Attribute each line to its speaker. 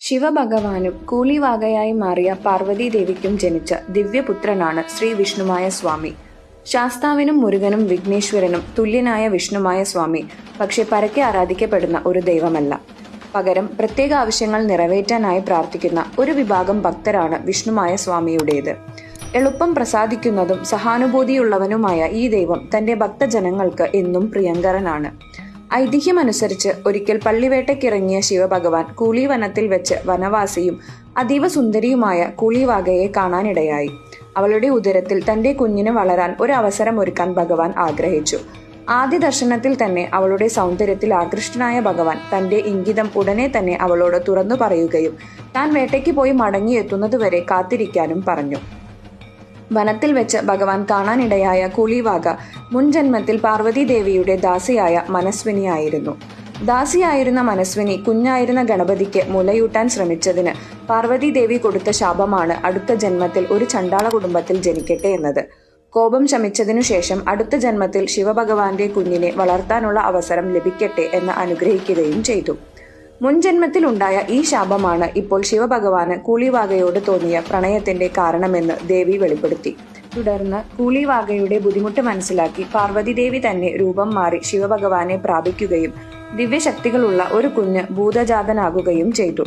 Speaker 1: ശിവഭഗവാനും കൂലിവാകയായി മാറിയ പാർവതീദേവിക്കും ജനിച്ച ദിവ്യപുത്രനാണ് ശ്രീ വിഷ്ണുമായ സ്വാമി. ശാസ്താവിനും മുരുകനും വിഘ്നേശ്വരനും തുല്യനായ വിഷ്ണുമായ സ്വാമി പക്ഷെ പരക്കെ ആരാധിക്കപ്പെടുന്ന ഒരു ദൈവമല്ല. പകരം പ്രത്യേക ആവശ്യങ്ങൾ നിറവേറ്റാനായി പ്രാർത്ഥിക്കുന്ന ഒരു വിഭാഗം ഭക്തരാണ് വിഷ്ണുമായ സ്വാമിയുടേത്. എളുപ്പം പ്രസാദിക്കുന്നതും സഹാനുഭൂതിയുള്ളവനുമായ ഈ ദൈവം തന്റെ ഭക്തജനങ്ങൾക്ക് എന്നും പ്രിയങ്കരനാണ്. ഐതിഹ്യമനുസരിച്ച് ഒരിക്കൽ പള്ളിവേട്ടയ്ക്കിറങ്ങിയ ശിവഭഗവാൻ കൂളിവനത്തിൽ വെച്ച് വനവാസിയും അതീവ സുന്ദരിയുമായ കൂളിവാകയെ കാണാനിടയായി. അവളുടെ ഉദരത്തിൽ തന്റെ കുഞ്ഞിന് വളരാൻ ഒരു അവസരമൊരുക്കാൻ ഭഗവാൻ ആഗ്രഹിച്ചു. ആദ്യ ദർശനത്തിൽ തന്നെ അവളുടെ സൗന്ദര്യത്തിൽ ആകൃഷ്ടനായ ഭഗവാൻ തന്റെ ഇംഗിതം ഉടനെ തന്നെ അവളോട് തുറന്നു പറയുകയും താൻ വേട്ടയ്ക്ക് പോയി മടങ്ങിയെത്തുന്നതുവരെ കാത്തിരിക്കാനും പറഞ്ഞു. വനത്തിൽ വെച്ച് ഭഗവാൻ കാണാനിടയായ കൂളിവാക മുൻജന്മത്തിൽ പാർവതീദേവിയുടെ ദാസിയായ മനസ്വിനിയായിരുന്നു. ദാസിയായിരുന്ന മനസ്വിനി കുഞ്ഞായിരുന്ന ഗണപതിക്ക് മുലയൂട്ടാൻ ശ്രമിച്ചതിന് പാർവതീദേവി കൊടുത്ത ശാപമാണ് അടുത്ത ജന്മത്തിൽ ഒരു ചണ്ടാള കുടുംബത്തിൽ ജനിക്കട്ടെ എന്നത്. കോപം ശമിച്ചതിനു ശേഷം അടുത്ത ജന്മത്തിൽ ശിവഭഗവാന്റെ കുഞ്ഞിനെ വളർത്താനുള്ള അവസരം ലഭിക്കട്ടെ എന്ന് അനുഗ്രഹിക്കുകയും ചെയ്തു. മുൻജന്മത്തിൽ ഉണ്ടായ ഈ ശാപമാണ് ഇപ്പോൾ ശിവഭഗവാന് കൂളിവാകയോട് തോന്നിയ പ്രണയത്തിന്റെ കാരണമെന്ന് ദേവി വെളിപ്പെടുത്തി. തുടർന്ന് കൂളിവാകയുടെ ബുദ്ധിമുട്ട് മനസ്സിലാക്കി പാർവതീദേവി തന്നെ രൂപം മാറി ശിവഭഗവാനെ പ്രാപിക്കുകയും ദിവ്യശക്തികളുള്ള ഒരു കുഞ്ഞ് ഭൂതജാതനാകുകയും ചെയ്തു.